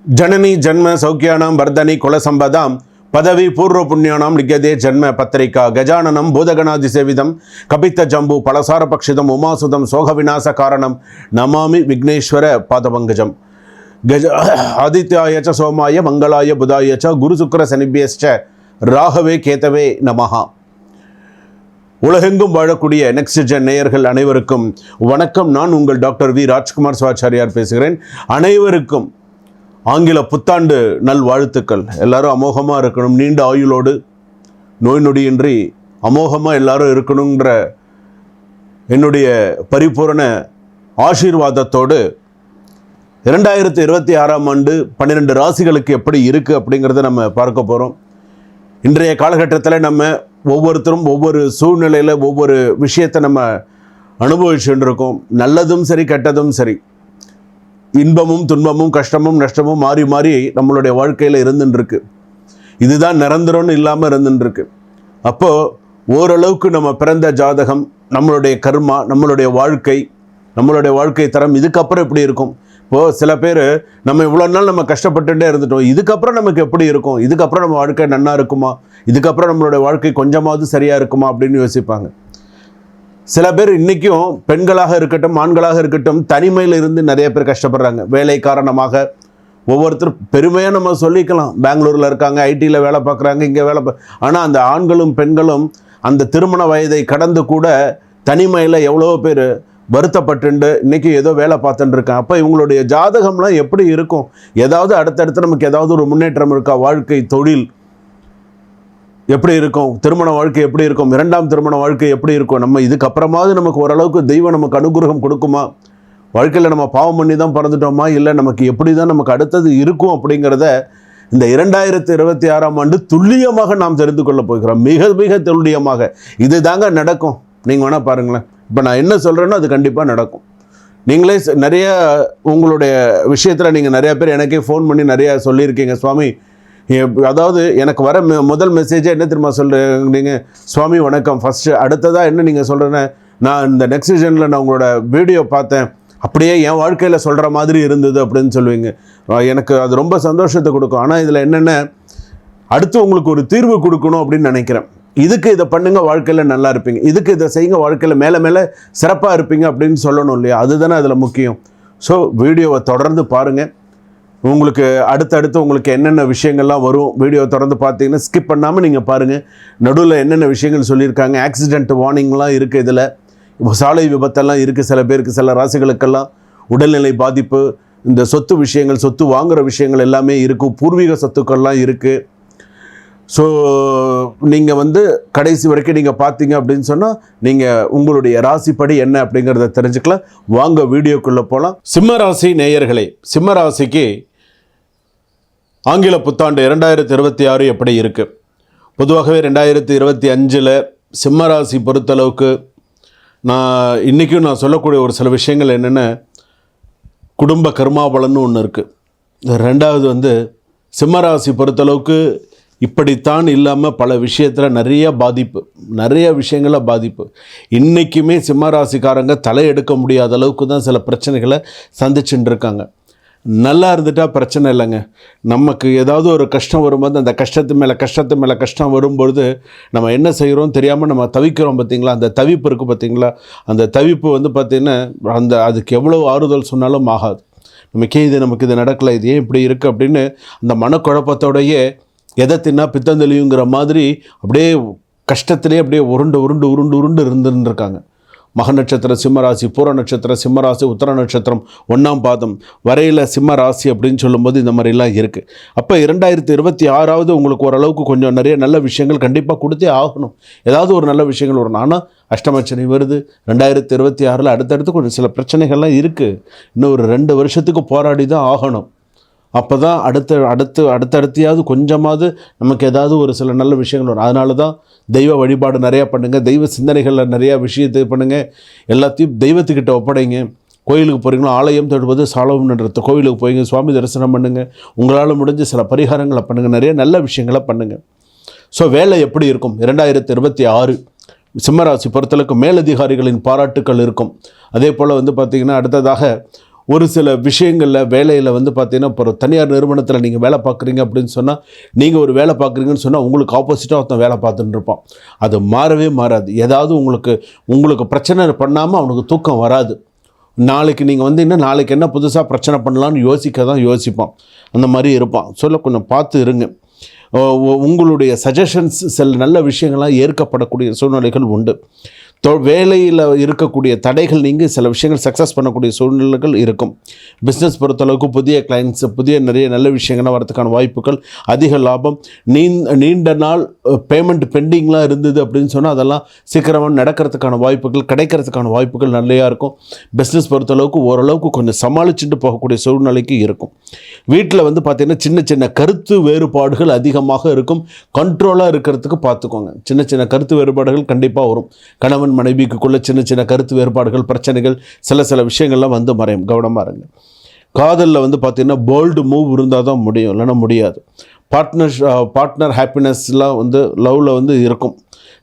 जननी जन्म सौख्यानां वर्धनी कुलसंपदां पदवी पूर्व पुण्यानां लिख्यते जन्म पत्रिका गजाननं भूतगणाधिसेवितं कपित्थजम्बू फलसारपक्षितम् उमासुतं शोकविनाशकारणं नमामि विघ्नेश्वर पादपङ्कजं गज आदित्याय च सोमाय मंगलाय बुधाय च गुरुशुक्र शनिभ्यश्च ராகவே கேதவே நமஹா. உலகெங்கும் வாழக்கூடிய நெக்ஸ்ட் ஜென் நேயர்கள் அனைவருக்கும் வணக்கம். நான் உங்கள் டாக்டர் வி ராஜ்குமார் சிவாச்சாரியார் பேசுகிறேன். அனைவருக்கும் ஆங்கில புத்தாண்டு நல் வாழ்த்துக்கள். எல்லாரும் அமோகமாக இருக்கணும், நீண்ட ஆயுளோடு நோய் நொடியின்றி அமோகமாக எல்லாரும் இருக்கணுங்கிற என்னுடைய பரிபூரண ஆசீர்வாதத்தோடு 2026ஆம் ஆண்டு 12 ராசிகளுக்கு எப்படி இருக்குது அப்படிங்கிறத நம்ம பார்க்க போகிறோம். இன்றைய காலகட்டத்தில் நம்ம ஒவ்வொருத்தரும் ஒவ்வொரு சூழ்நிலையில் ஒவ்வொரு விஷயத்தை நம்ம அனுபவிச்சுட்டு இருக்கோம். நல்லதும் சரி, கெட்டதும் சரி, இன்பமும் துன்பமும் கஷ்டமும் நஷ்டமும் மாறி மாறி நம்மளுடைய வாழ்க்கையில் இருந்துருக்கு. இதுதான் நிரந்தரம்னு இல்லாமல் இருந்துருக்கு. அப்போது ஓரளவுக்கு நம்ம பிறந்த ஜாதகம், நம்மளுடைய கர்மா, நம்மளுடைய வாழ்க்கை தரம் இதுக்கப்புறம் எப்படி இருக்கும்? இப்போது சில பேர் நம்ம இவ்வளோ நாள் நம்ம கஷ்டப்பட்டுட்டே இருந்துட்டோம், இதுக்கப்புறம் நமக்கு எப்படி இருக்கும், இதுக்கப்புறம் நம்ம வாழ்க்கை நன்னா இருக்குமா, இதுக்கப்புறம் நம்மளுடைய வாழ்க்கை கொஞ்சமாவது சரியாக இருக்குமா அப்படின்னு யோசிப்பாங்க. சில பேர் இன்றைக்கும் பெண்களாக இருக்கட்டும் ஆண்களாக இருக்கட்டும் தனிமையில் இருந்து நிறைய பேர் கஷ்டப்படுறாங்க. வேலை காரணமாக ஒவ்வொருத்தரும் பெருமையாக நம்ம சொல்லிக்கலாம், பெங்களூரில் இருக்காங்க, ஐடியில் வேலை பார்க்குறாங்க, இங்கே ஆனால் அந்த ஆண்களும் பெண்களும் அந்த திருமண வயதை கடந்து கூட தனிமையில் எவ்வளோ பேர் வருத்தப்பட்டு இன்றைக்கி ஏதோ வேலை பார்த்துட்டு இருக்கேன். அப்போ இவங்களுடைய ஜாதகம்லாம் எப்படி இருக்கும்? ஏதாவது அடுத்தடுத்து நமக்கு ஏதாவது ஒரு முன்னேற்றம் இருக்கா? வாழ்க்கை, தொழில் எப்படி இருக்கும்? திருமண வாழ்க்கை எப்படி இருக்கும்? 2ஆம் திருமண வாழ்க்கை எப்படி இருக்கும்? நம்ம இதுக்கப்புறமாவது நமக்கு ஓரளவுக்கு தெய்வம் நமக்கு அனுகிரகம் கொடுக்குமா? வாழ்க்கையில் நம்ம பாவம் பண்ணி தான் பிறந்துட்டோமா, இல்லை நமக்கு எப்படி தான் நமக்கு அடுத்தது இருக்கும் அப்படிங்கிறத இந்த 2026ஆம் ஆண்டு துல்லியமாக நாம் தெரிந்து கொள்ள போகிறோம். மிக மிக துல்லியமாக இது தாங்க நடக்கும். நீங்கள் வேணால் பாருங்களேன், இப்போ நான் என்ன சொல்கிறேன்னோ அது கண்டிப்பாக நடக்கும். நீங்களே நிறைய உங்களுடைய விஷயத்தில் நீங்கள் நிறையா பேர் எனக்கே ஃபோன் பண்ணி நிறையா சொல்லியிருக்கீங்க. சுவாமி, அதாவது எனக்கு வர முதல் மெசேஜே என்ன தெரியுமா சொல்கிறீங்க? சுவாமி வணக்கம், ஃபஸ்ட்டு அடுத்ததாக என்ன நீங்கள் சொல்கிறேன்னு, நான் இந்த நெக்ஸ்ட் ஜெனில் நான் உங்களோட வீடியோ பார்த்தேன், அப்படியே என் வாழ்க்கையில் சொல்கிற மாதிரி இருந்தது அப்படின்னு சொல்லுவீங்க. எனக்கு அது ரொம்ப சந்தோஷத்தை கொடுக்கும். ஆனால் இதில் என்னென்ன, அடுத்து உங்களுக்கு ஒரு தீர்வு கொடுக்கணும் அப்படின்னு நினைக்கிறேன். இதுக்கு இதை பண்ணுங்கள், வாழ்க்கையில் நல்லா இருப்பீங்க, இதுக்கு இதை செய்யுங்க, வாழ்க்கையில் மேலே மேலே சிறப்பாக இருப்பீங்க அப்படின்னு சொல்லணும் இல்லையா? அதுதானே அதில் முக்கியம். ஸோ வீடியோவை தொடர்ந்து பாருங்கள். உங்களுக்கு அடுத்தடுத்து உங்களுக்கு என்னென்ன விஷயங்கள்லாம் வரும், வீடியோ தொடர்ந்து பார்த்தீங்கன்னா ஸ்கிப் பண்ணாமல் நீங்கள் பாருங்கள். நடுவில் என்னென்ன விஷயங்கள் சொல்லியிருக்காங்க, ஆக்சிடென்ட் வார்னிங்லாம் இருக்குது, இதில் சாலை விபத்தெல்லாம் இருக்குது. சில பேருக்கு, சில ராசிகளுக்கெல்லாம் உடல்நிலை பாதிப்பு, இந்த சொத்து விஷயங்கள், சொத்து வாங்குகிற விஷயங்கள் எல்லாமே இருக்குது, பூர்வீக சொத்துக்கள்லாம் இருக்குது. ஸோ நீங்கள் கடைசி வரைக்கும் நீங்கள் பார்த்தீங்க அப்படின்னு சொன்னால் நீங்கள் உங்களுடைய ராசிப்படி என்ன அப்படிங்கிறத தெரிஞ்சுக்கலாம். வாங்க வீடியோக்குள்ளே போகலாம். சிம்ம ராசி நேயர்களே, சிம்ம ராசிக்கு ஆங்கில புத்தாண்டு 2026 எப்படி இருக்குது? பொதுவாகவே 2025 சிம்ம ராசி பொறுத்தளவுக்கு நான் இன்றைக்கும் நான் சொல்லக்கூடிய ஒரு சில விஷயங்கள் என்னென்ன, குடும்ப கர்மாபலன்னு ஒன்று இருக்குது. 2வது சிம்ம ராசி பொறுத்தளவுக்கு இப்படித்தான் இல்லாமல் பல விஷயத்தில் நிறைய விஷயங்களில் பாதிப்பு. இன்றைக்குமே சிம்மராசிக்காரங்க தலையெடுக்க முடியாத அளவுக்கு தான் சில பிரச்சனைகளை சந்திச்சுட்டு இருக்காங்க. நல்லா இருந்துட்டால் பிரச்சனை இல்லைங்க. நமக்கு ஏதாவது ஒரு கஷ்டம் வரும்போது அந்த கஷ்டத்து மேலே கஷ்டம் வரும்பொழுது நம்ம என்ன செய்கிறோம் தெரியாமல் நம்ம தவிக்கிறோம் பார்த்திங்களா? அந்த தவிப்பு இருக்குது பார்த்திங்களா? அந்த தவிப்பு பார்த்திங்கன்னா அதுக்கு எவ்வளோ ஆறுதல் சொன்னாலும் ஆகாது. நமக்கு இது நடக்கலை, இது ஏன் இப்படி இருக்குது அப்படின்னு அந்த மனக்குழப்பத்தோடையே எதை தின்னா பித்தந்தெளியுங்கிற மாதிரி அப்படியே கஷ்டத்திலே அப்படியே உருண்டு இருந்துருக்காங்க. மக நட்சத்திரம் சிம்மராசி, பூர நட்சத்திரம் சிம்மராசி, உத்தர நட்சத்திரம் 1ஆம் பாதம் வரையில் சிம்ம ராசி அப்படின்னு சொல்லும்போது இந்த மாதிரிலாம் இருக்குது. அப்போ 2026ஆவது உங்களுக்கு ஓரளவுக்கு கொஞ்சம் நிறைய நல்ல விஷயங்கள் கண்டிப்பாக கொடுத்தே ஆகணும். ஏதாவது ஒரு நல்ல விஷயங்கள் வரும். ஆனால் அஷ்டமச்சனி வருது 2026. அடுத்தடுத்து கொஞ்சம் சில பிரச்சனைகள்லாம் இருக்குது. இன்னும் ஒரு 2 வருஷத்துக்கு போராடி தான் ஆகணும். அப்போ தான் அடுத்தடுத்தையாவது கொஞ்சமாவது நமக்கு ஏதாவது ஒரு சில நல்ல விஷயங்கள் வரும். அதனால தான் தெய்வ வழிபாடு நிறையா பண்ணுங்கள், தெய்வ சிந்தனைகளில் நிறையா விஷயத்தை பண்ணுங்கள், எல்லாத்தையும் தெய்வத்துக்கிட்ட ஒப்படைங்க. கோயிலுக்கு போகிறீங்களோ ஆலயம் தொடுவது சாலம்ன்றது, கோயிலுக்கு போய்ங்க, சுவாமி தரிசனம் பண்ணுங்கள், உங்களால் முடிஞ்ச சில பரிகாரங்களை பண்ணுங்கள், நிறைய நல்ல விஷயங்களை பண்ணுங்கள். ஸோ வேலை எப்படி இருக்கும் 2026? சிம்மராசி பொறுத்தளவுக்கு மேலதிகாரிகளின் பாராட்டுக்கள் இருக்கும். அதே போல் பார்த்திங்கன்னா அடுத்ததாக ஒரு சில விஷயங்களில் வேலையில் வந்து பார்த்தீங்கன்னா இப்போ ஒரு தனியார் நிறுவனத்தில் நீங்கள் வேலை பார்க்குறீங்க அப்படின்னு சொன்னால் நீங்கள் ஒரு வேலை பார்க்குறீங்கன்னு சொன்னால் உங்களுக்கு ஆப்போசிட்டாக ஒருத்தன் வேலை பார்த்துட்டு இருப்பான். அது மாறவே மாறாது. ஏதாவது உங்களுக்கு பிரச்சனை பண்ணாமல் அவனுக்கு தூக்கம் வராது. நாளைக்கு நீங்கள் வந்தீங்கன்னா நாளைக்கு என்ன புதுசாக பிரச்சனை பண்ணலான்னு யோசிக்க தான் யோசிப்பான். அந்த மாதிரி இருப்பான். கொஞ்சம் பார்த்து இருங்க. உங்களுடைய சஜஷன்ஸ் சில நல்ல விஷயங்கள்லாம் ஏற்கப்படக்கூடிய சூழ்நிலைகள் உண்டு. வேலையில் இருக்கக்கூடிய தடைகள் நீங்கி சில விஷயங்கள் சக்ஸஸ் பண்ணக்கூடிய சூழ்நிலைகள் இருக்கும். பிஸ்னஸ் பொறுத்தளவுக்கு புதிய கிளைண்ட்ஸு நிறைய நல்ல விஷயங்கள்லாம் வரதுக்கான வாய்ப்புகள், அதிக லாபம். நீண்ட நாள் பேமெண்ட் பெண்டிங்லாம் இருந்தது அப்படின்னு சொன்னால் அதெல்லாம் சீக்கிரமாக நடக்கிறதுக்கான வாய்ப்புகள், கிடைக்கிறதுக்கான வாய்ப்புகள் நிறையா இருக்கும். பிஸ்னஸ் பொறுத்தளவுக்கு ஓரளவுக்கு கொஞ்சம் சமாளிச்சுட்டு போகக்கூடிய சூழ்நிலைக்கு இருக்கும். வீட்டில் வந்து பார்த்திங்கன்னா சின்ன சின்ன கருத்து வேறுபாடுகள் அதிகமாக இருக்கும். கண்ட்ரோலாக இருக்கிறதுக்கு பார்த்துக்கோங்க. சின்ன சின்ன கருத்து வேறுபாடுகள் கண்டிப்பாக வரும். கணவன் மனைவிக்குள்ள சின்ன சின்ன கருத்து வேறுபாடுகள், பிரச்சனைகள், சில விஷயங்கள்லாம் வந்து மறையும். கவனமாக இருங்க. காதலில் வந்து பார்த்திங்கன்னா போல்டு மூவ் இருந்தால் தான் முடியும், இல்லைன்னா முடியாது. பார்ட்னர் ஹாப்பினஸ்லாம் வந்து லவ்வில் வந்து இருக்கும்.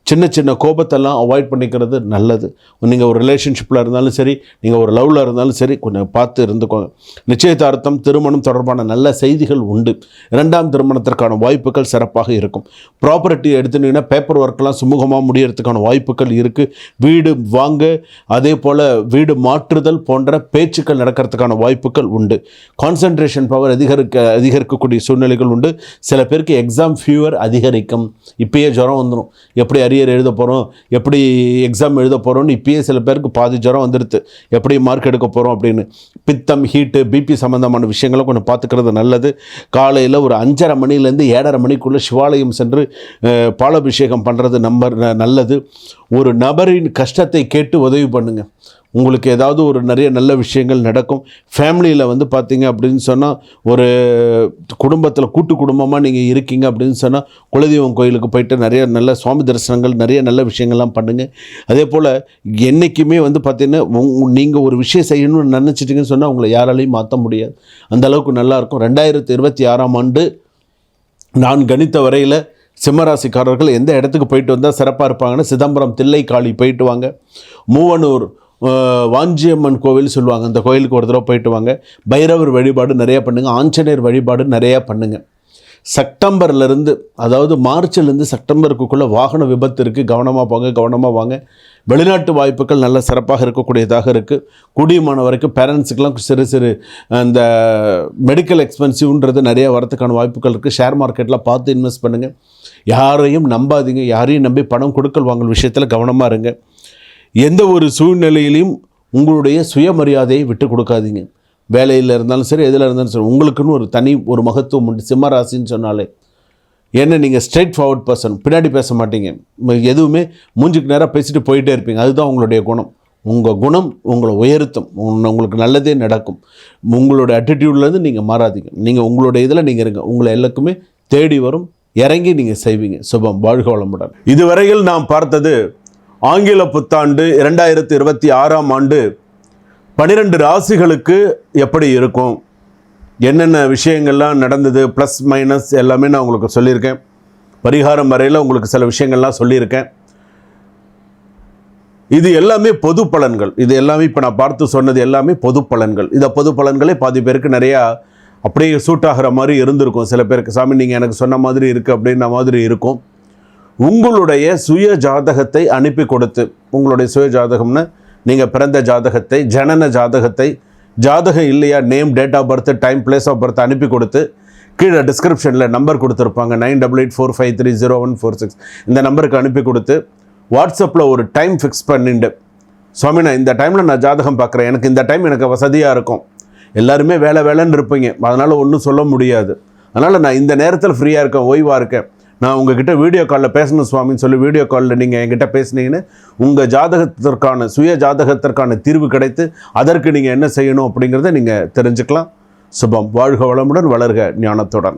சின்ன சின்ன கோபத்தெல்லாம் அவாய்ட் பண்ணிக்கிறது நல்லது. நீங்கள் ஒரு ரிலேஷன்ஷிப்பில் இருந்தாலும் சரி, நீங்கள் ஒரு லவ்வில் இருந்தாலும் சரி, கொஞ்சம் பார்த்து இருந்துக்கோங்க. நிச்சயதார்த்தம், திருமணம் தொடர்பான நல்ல செய்திகள் உண்டு. 2ஆம் திருமணத்திற்கான வாய்ப்புகள் சிறப்பாக இருக்கும். ப்ராப்பர்ட்டி எடுத்துட்டிங்கன்னா பேப்பர் ஒர்க்கெலாம் சுமூகமாக முடியறதுக்கான வாய்ப்புகள் இருக்குது. வீடு வாங்க, அதே போல் வீடு மாற்றுதல் போன்ற பேச்சுக்கள் நடக்கிறதுக்கான வாய்ப்புகள் உண்டு. கான்சன்ட்ரேஷன் பவர் அதிகரிக்கக்கூடிய சூழ்நிலைகள் உண்டு. சில பேருக்கு எக்ஸாம் ஃபீவர் அதிகரிக்கும். இப்பயே ஜுரம் வந்துடும். எப்படி அரியர் எழுத போகிறோம், எப்படி எக்ஸாம் எழுத போகிறோம்னு இப்பயே சில பேருக்கு பாதி ஜுரம் வந்துடுது. எப்படி மார்க் எடுக்க போகிறோம் அப்படின்னு. பித்தம், ஹீட்டு, பிபி சம்மந்தமான விஷயங்களை கொஞ்சம் பார்த்துக்கிறது நல்லது. காலையில் ஒரு 5:30 மணிலேருந்து 7:30 மணிக்குள்ளே சிவாலயம் சென்று பாலாபிஷேகம் பண்ணுறது நல்லது. ஒரு நபரின் கஷ்டத்தை கேட்டு உதவி பண்ணுங்கள். உங்களுக்கு ஏதாவது ஒரு நிறைய நல்ல விஷயங்கள் நடக்கும். ஃபேமிலியில் வந்து பார்த்தீங்க அப்படின்னு சொன்னால், ஒரு குடும்பத்தில் கூட்டு குடும்பமாக நீங்கள் இருக்கீங்க அப்படின்னு சொன்னால் குலதெய்வம் கோயிலுக்கு போயிட்டு நிறைய நல்ல சுவாமி தரிசனங்கள், நிறைய நல்ல விஷயங்கள்லாம் பண்ணுங்கள். அதே போல் என்றைக்குமே வந்து பார்த்திங்கன்னா நீங்கள் ஒரு விஷயம் செய்யணும்னு நினச்சிட்டிங்கன்னு சொன்னால் உங்களை யாராலையும் மாற்ற முடியாது. அந்தளவுக்கு நல்லாயிருக்கும். 2026ஆம் ஆண்டு நான் கணித்த வரையில் சிம்மராசிக்காரர்கள் எந்த இடத்துக்கு போயிட்டு வந்தால் சிறப்பாக இருப்பாங்கன்னா, சிதம்பரம் தில்லைக்காளி போயிட்டு வாங்க. மூவனூர் வாஞ்சியம்மன் கோவில் சொல்லுவாங்க, அந்த கோயிலுக்கு ஒரு தடவை போயிட்டு வாங்க. பைரவர் வழிபாடு நிறையா பண்ணுங்கள். ஆஞ்சநேயர் வழிபாடு நிறையா பண்ணுங்கள். செப்டம்பர்லேருந்து, அதாவது மார்ச்சிலேருந்து செப்டம்பருக்குள்ளே வாகன விபத்து இருக்குது. கவனமாக வாங்க. வெளிநாட்டு வாய்ப்புகள் நல்ல சிறப்பாக இருக்கக்கூடியதாக இருக்குது. கூடியமான வரைக்கும் பேரண்ட்ஸுக்கெல்லாம் சிறு அந்த மெடிக்கல் எக்ஸ்பென்சிவ்ன்றது நிறைய வரத்துக்கான வாய்ப்புகள் இருக்குது. ஷேர் மார்க்கெட்டில் பார்த்து இன்வெஸ்ட் பண்ணுங்கள். யாரையும் நம்பாதீங்க. யாரையும் நம்பி பணம் கொடுக்கல் வாங்கல் விஷயத்தில் கவனமாக இருங்க. எந்த ஒரு சூழ்நிலையிலையும் உங்களுடைய சுயமரியாதையை விட்டு கொடுக்காதீங்க. வேலையில் இருந்தாலும் சரி, எதில் இருந்தாலும் சரி, உங்களுக்குன்னு ஒரு மகத்துவம் உண்டு. சிம்மராசின்னு சொன்னாலே என்ன, நீங்கள் ஸ்ட்ரெயிட் ஃபார்வர்ட் பர்சன். பின்னாடி பேச மாட்டீங்க. எதுவுமே மூஞ்சுக்கு நேராக பேசிட்டு போயிட்டே இருப்பீங்க. அதுதான் உங்களுடைய குணம். உங்கள் குணம் உங்களை உயர்த்தும். உங்களுக்கு நல்லதே நடக்கும். உங்களோட ஆட்டிடியூட்லேருந்து நீங்கள் மாறாதீங்க. நீங்கள் உங்களுடைய இதில் நீங்கள் இருங்க. உங்களை எல்லாருக்குமே தேடி வரும். இறங்கி நீங்கள் செய்வீங்க. சுபம். வாழ்க வளமுடன். இதுவரையில் நாம் பார்த்தது ஆங்கில புத்தாண்டு 2026ஆம் ஆண்டு 12 ராசிகளுக்கு எப்படி இருக்கும், என்னென்ன விஷயங்கள்லாம் நடந்தது, ப்ளஸ் மைனஸ் எல்லாமே நான் உங்களுக்கு சொல்லியிருக்கேன். பரிகாரம் வரையில் உங்களுக்கு சில விஷயங்கள்லாம் சொல்லியிருக்கேன். இது எல்லாமே பொது பலன்கள். இது எல்லாமே இப்போ நான் பார்த்து சொன்னது எல்லாமே பொது பலன்கள். இந்த பொது பலன்களே பாதி பேருக்கு நிறையா அப்படியே சூட் ஆகிற மாதிரி இருந்திருக்கும். சில பேருக்கு சாமி நீங்கள் எனக்கு சொன்ன மாதிரி இருக்குது அப்படின்ற மாதிரி இருக்கும். உங்களுடைய சுய ஜாதகத்தை அனுப்பி கொடுத்து, உங்களுடைய சுய ஜாதகம்னு நீங்கள் பிறந்த ஜாதகத்தை, ஜனன ஜாதகத்தை, ஜாதகம் இல்லையா name, date of birth, time, place of birth அனுப்பி கொடுத்து, கீழே டிஸ்கிரிப்ஷனில் நம்பர் கொடுத்துருப்பாங்க 9884530146. இந்த நம்பருக்கு அனுப்பி கொடுத்து வாட்ஸ்அப்பில் ஒரு டைம் ஃபிக்ஸ் பண்ணிட்டு, சுவாமி நான் இந்த டைமில் நான் ஜாதகம் பார்க்குறேன், எனக்கு இந்த டைம் எனக்கு வசதியாக இருக்கும். எல்லாருமே வேலைன்னு இருப்பீங்க, அதனால் ஒன்றும் சொல்ல முடியாது. அதனால் நான் இந்த நேரத்தில் ஃப்ரீயாக இருக்கேன், ஓய்வாக இருக்கேன், நான் உங்ககிட்ட வீடியோ காலில் பேசணும் சுவாமின்னு சொல்லி வீடியோ காலில் நீங்கள் என்கிட்ட பேசுனீங்கன்னு உங்கள் ஜாதகத்திற்கான சுய ஜாதகத்திற்கான தீர்வு கிடைத்து அதற்கு நீங்கள் என்ன செய்யணும் அப்படிங்கிறத நீங்கள் தெரிஞ்சுக்கலாம். சுபம். வாழ்க வளமுடன், வளர்க ஞானத்துடன்.